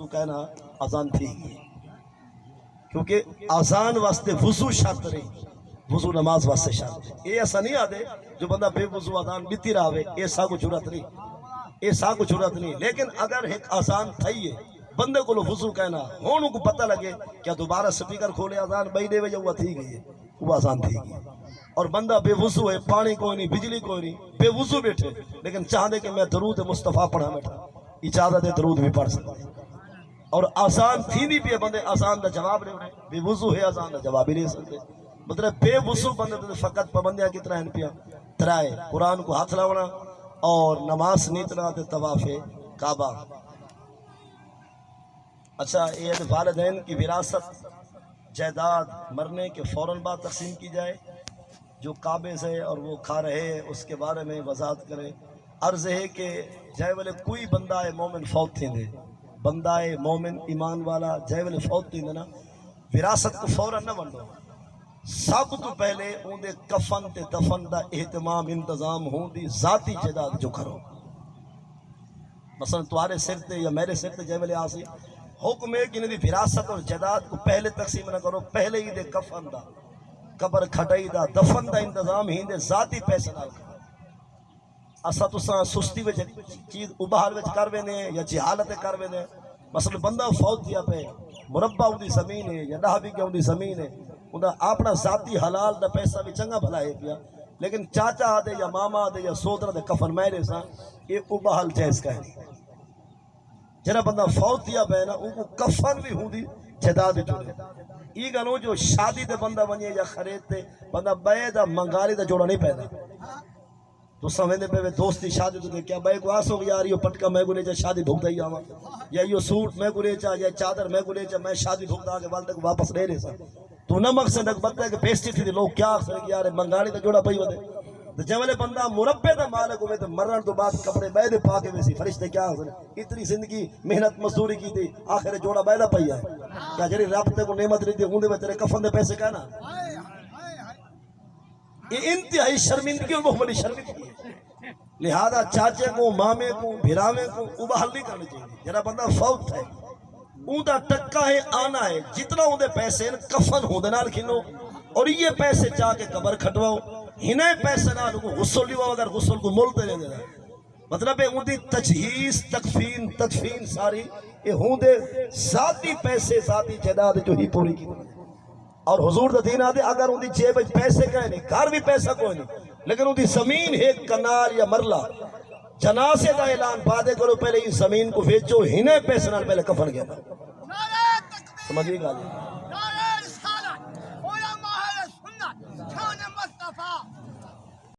تو کہنا آزان تھی گئی کیونکہ آزان واسطے وضو شرط رہی وضو نماز واسطے شرط یہ ایسا نہیں آدھے جو بندہ بے وضو آزان بیتی رہے ایسا کو ضرورت نہیں ایسا کو ضرورت نہیں لیکن اگر ایک آزان تھئی ہے بندے کو وضو کہنا ہونوں کو پتہ لگے کیا دوبارہ سپیکر کھولے آزان بھائی دے وجہ وہ تھی گئی ہے وہ آزان تھی گئی اور بندہ بے وضو ہے پانی کوئی نہیں بجلی کوئی نہیں بے وضو بیٹھے لیکن چاہتے کہ میں درود مصطفیٰ پڑھا بیٹھا اجازت ہے درود بھی پڑھ سکتے اور آزان تھی نہیں بھی بندے آزان دا جواب نہیں ہونے بے وضو ہے آزان دا جواب ہی نہیں سکتے مطلب بے وضو بندے تو فقط پابندیاں کتنا ہیں پیا ترائے قرآن کو ہاتھ لاؤنا اور نماز نیتنا تے طواف کعبہ اچھا یہ والدین کی وراثت جائیداد مرنے کے فوراً بعد تقسیم کی جائے جو قابض ہے اور وہ کھا رہے ہیں اس کے بارے میں وضاحت کرے عرض ہے کہ جائے والے کوئی بندہ مومن فوت تھیں دے بندہ مومن ایمان والا جائے والے فوت تھیں دے نا وراثت کو فوراً نہ ونڈو سب تو پہلے ان دے کفن تے دفن دا اہتمام انتظام ہوں دی ذاتی جائیداد جو کرو مثلا تمہارے سر تے یا میرے سر تے جائے والے آسی حکم ہے کہ انہیں دی وراثت اور جائیداد کو پہلے تقسیم نہ کرو پہلے ہی دے کفن دا قبر کھٹائی دا دفن دا انتظام ہی دے ذاتی پیسے نال کرو اسا تساں سستی وچ چیز ابہار وچ کر وینے یا جہالت کر وینے مثلا بندہ فوت کیا پہ مربع اودی زمین ہے یا 10 بیگھے اودی زمین ہے انہاں اپنا ذاتی حلال دا پیسہ بھی چنگا بھلا ہے پیا لیکن چاچا دے یا ماما دے یا سودرا دے کفن میرے سا یہ ابہال جائز کا ہے جنا بندہ فوت کیا پہ نا ان کو کفن بھی ہوں دی جائیداد جوڑے یہ گنو جو شادی دے بندہ بنیے یا خرید تے بندہ بے دا منگالی دا جوڑا نہیں پیدا تو سمجھنے پہ دوستی شادی تو کیا بھائی کو آسو یار یہ پٹکا میں گلے چا شادی بھوکتا ہی آوا یا یہ سوٹ میں گلے چا یا چادر میں گلے چا میں شادی بھوکتا آگے والدہ کو واپس لے رہے سا تو نہ مقصد بتا ہے کہ پیسٹی تھی لوگ کیا اکثر کہ یار منگالی تا جوڑا پئی ودے تو جب والے بندہ مربع دا مالک ہوئے تو مرن تو بعد کپڑے بیدے پاکے ویسی فرشتے کیا اکثر اتنی زندگی محنت مزدوری کی تھی آخر جوڑا بیدہ پئی ہے کیا جری رابطے کو نعمت رہی تھی ہوندے میں تیرے کفن دے پیسے کہنا یہ انتہائی شرمندگی اور محمدی شرمندگی ہے لہذا چاچے کو مامے کو بھراوے کو ابہال نہیں کرنے چاہیے جرا بندہ فوت ہے اون دا ٹکا ہے آنا ہے جتنا اون دے پیسے کفن ہوں دے نال کھنو اور یہ پیسے چاہ کے قبر کھٹواؤ ہنے پیسے نال کو غسل لیواؤ اگر غسل کو مول دے دے مطلب ہے اون دی تجہیز تدفین ساری یہ ہوں دے ذاتی پیسے ذاتی جائیداد جو ہی پوری کی اور حضور دا دین آدھے اگر ان دی جیب پیسے کہیں نہیں گھر بھی پیسہ کوئی نہیں لیکن ان دی زمین ایک کنار یا مرلہ جنازے دا اعلان پادے کرو پہلے اس زمین کو بیچو ہنے پیسے نال پہلے کفن گیا سمجھئے گا